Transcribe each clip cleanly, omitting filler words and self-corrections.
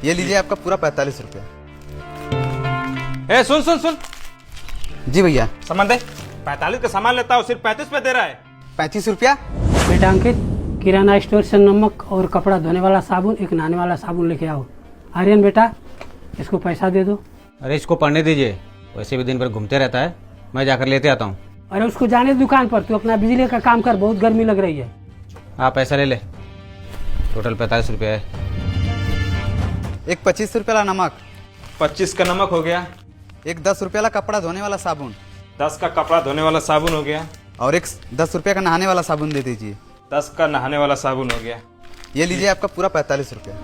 ये लीजिए आपका पूरा 45 रुपया। ए सुन सुन सुन, जी भैया। सामान दे। 45 का सामान लेता हूँ, सिर्फ 35 पे दे रहा है। 35 रुपया? बेटा अंकित, किराना स्टोर से नमक और कपड़ा धोने वाला साबुन, एक नहाने वाला साबुन लेके आओ। आर्यन बेटा, इसको पैसा दे दो। अरे इसको पढ़ने दीजिए, वैसे भी दिन भर घूमते रहता है, मैं जाकर लेते आता हूँ। अरे उसको जाने दुकान पर, तू अपना बिजली का काम कर, बहुत गर्मी लग रही है। हाँ पैसा ले ले, टोटल 45 रुपये है। एक 25 रुपये वाला नमक, 25 का नमक हो गया। एक 10 रुपये वाला कपड़ा धोने वाला साबुन, 10 का कपड़ा धोने वाला साबुन हो गया। और एक 10 रुपये का नहाने वाला साबुन दे दीजिए। 10 का नहाने वाला साबुन हो गया। ये लीजिए आपका पूरा 45 रुपया।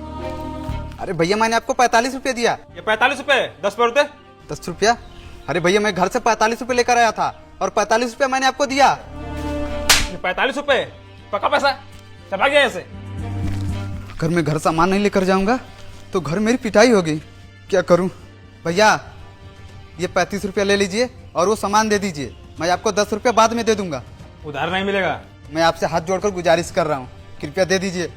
अरे भैया मैंने आपको 45 रुपये दिया। ये 45 रुपए, 10 पर दे। 10 रुपया? अरे भैया मैं घर से 45 रुपये लेकर आया था और 45 रुपया मैंने आपको दिया। ये 45 रुपए पक्का पैसा, चल भाग गया ऐसे। अगर मैं घर सामान नहीं लेकर जाऊंगा तो घर मेरी पिटाई होगी, क्या करूं? भैया ये 35 रुपया ले लीजिए और वो सामान दे दीजिए, मैं आपको 10 रुपया बाद में दे दूंगा। उधार नहीं मिलेगा। मैं आपसे हाथ जोड़कर गुजारिश कर रहा हूँ, कृपया दे दीजिए।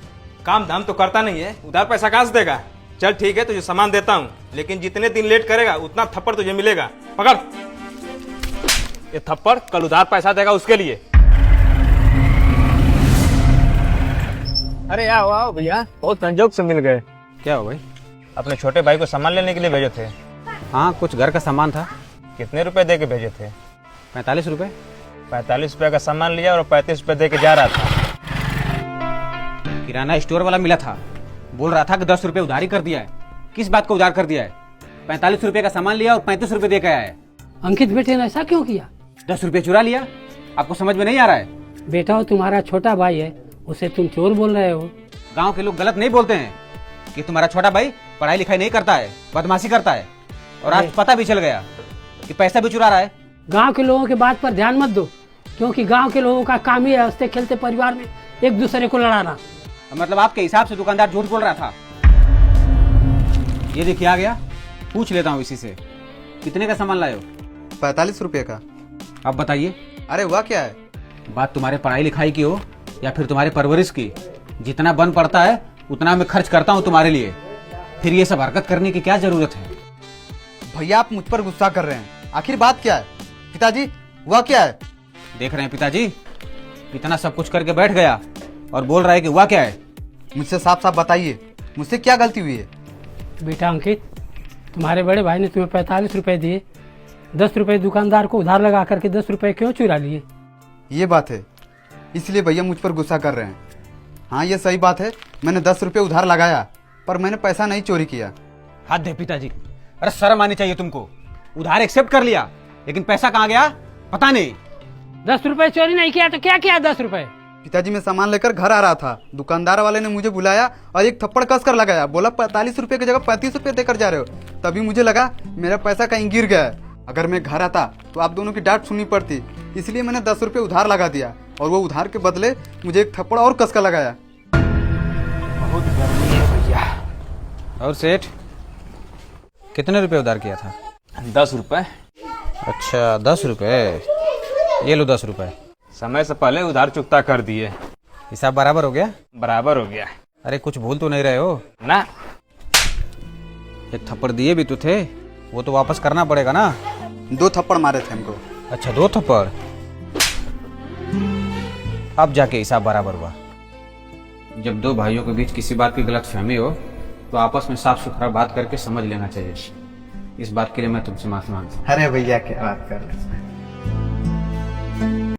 काम धाम तो करता नहीं है, उधार पैसा कहाँ से देगा? चल ठीक है, तुझे सामान देता हूँ, लेकिन जितने दिन लेट करेगा उतना थप्पड़ तुझे मिलेगा। पकड़ ये थप्पड़, कल उधार पैसा देगा उसके लिए। अरे आओ आओ भैया, बहुत संजोग से मिल गए। क्या हो भाई? अपने छोटे भाई को सामान लेने के लिए भेजे थे। हाँ कुछ घर का सामान था। कितने रुपए दे के भेजे थे? 45 रुपये। 45 रुपए का सामान लिया और 35 रुपए दे के जा रहा था। किराना स्टोर वाला मिला था, बोल रहा था कि 10 रुपये उधारी कर दिया है। किस बात को उधार कर दिया है? 45 रुपये का सामान लिया और 35 रुपये दे के आया है। अंकित बेटे ने ऐसा क्यों किया? 10 रुपये चुरा लिया, आपको समझ में नहीं आ रहा है? बेटा वो तुम्हारा छोटा भाई है, उसे तुम चोर बोल रहे हो। गांव के लोग गलत नहीं बोलते हैं कि तुम्हारा छोटा भाई पढ़ाई लिखाई नहीं करता है, बदमाशी करता है, और आज पता भी चल गया कि पैसा भी चुरा रहा है। गांव के लोगों की बात पर ध्यान मत दो, क्योंकि गांव के लोगों का काम ही है हंसते खेलते परिवार में एक दूसरे को लड़ाना। मतलब आपके हिसाब से दुकानदार झूठ बोल रहा था? ये देखिए आ गया, पूछ लेता हूँ इसी से, कितने का सामान लाए हो? 45 रुपये का। अब बताइए। अरे हुआ क्या है? बात तुम्हारे पढ़ाई लिखाई की हो या फिर तुम्हारे परवरिश की, जितना बन पड़ता है उतना मैं खर्च करता हूँ तुम्हारे लिए, फिर ये सब हरकत करने की क्या जरूरत है? भैया आप मुझ पर गुस्सा कर रहे हैं, आखिर बात क्या है? पिताजी हुआ क्या है? देख रहे हैं पिताजी, इतना सब कुछ करके बैठ गया और बोल रहा है कि हुआ क्या है। मुझसे साफ साफ बताइए, मुझसे क्या गलती हुई है? बेटा अंकित, तुम्हारे बड़े भाई ने तुम्हें 45 रुपए दिए, 10 रुपए दुकानदार को उधार लगा करके 10 रुपए क्यों चुरा लिए? ये बात है, इसलिए भैया मुझ पर गुस्सा कर रहे हैं। हाँ ये सही बात है, मैंने 10 रुपये उधार लगाया, पर मैंने पैसा नहीं चोरी किया। हाथ दे पिताजी, अरे शर्म आनी चाहिए तुमको। उधार एक्सेप्ट कर लिया, लेकिन पैसा कहाँ गया पता नहीं। 10 रुपए चोरी नहीं किया तो क्या किया 10 रुपए? पिताजी मैं सामान लेकर घर आ रहा था, दुकानदार वाले ने मुझे बुलाया और एक थप्पड़ कस कर लगाया, बोला 45 रुपये की जगह 35 रुपये देकर जा रहे हो। तभी मुझे लगा मेरा पैसा कहीं गिर गया है, अगर मैं घर आता तो आप दोनों की डांट सुननी पड़ती, इसलिए मैंने 10 रुपये उधार लगा दिया और वो उधार के बदले मुझे एक थप्पड़ और कस कर लगाया। बहुत गर्मी है भैया। और सेठ कितने रुपए उधार किया था? 10 रुपए। अच्छा 10 रुपए, ये लो 10 रुपए। समय से पहले उधार चुकता कर दिए। हिसाब बराबर हो गया? बराबर हो गया। अरे कुछ भूल तो नहीं रहे हो ना? एक थप्पड़ दिए भी तो थे, वो तो वापस करना पड़ेगा ना। 2 थप्पड़ मारे थे हमको। अच्छा 2 थप्पड़, अब जाके हिसाब बराबर हुआ। जब 2 भाइयों के बीच किसी बात की गलतफहमी हो तो आपस में साफ सुथरा बात करके समझ लेना चाहिए। इस बात के लिए मैं तुमसे माफी मांगता हूँ। अरे भैया क्या बात कर रहे हैं।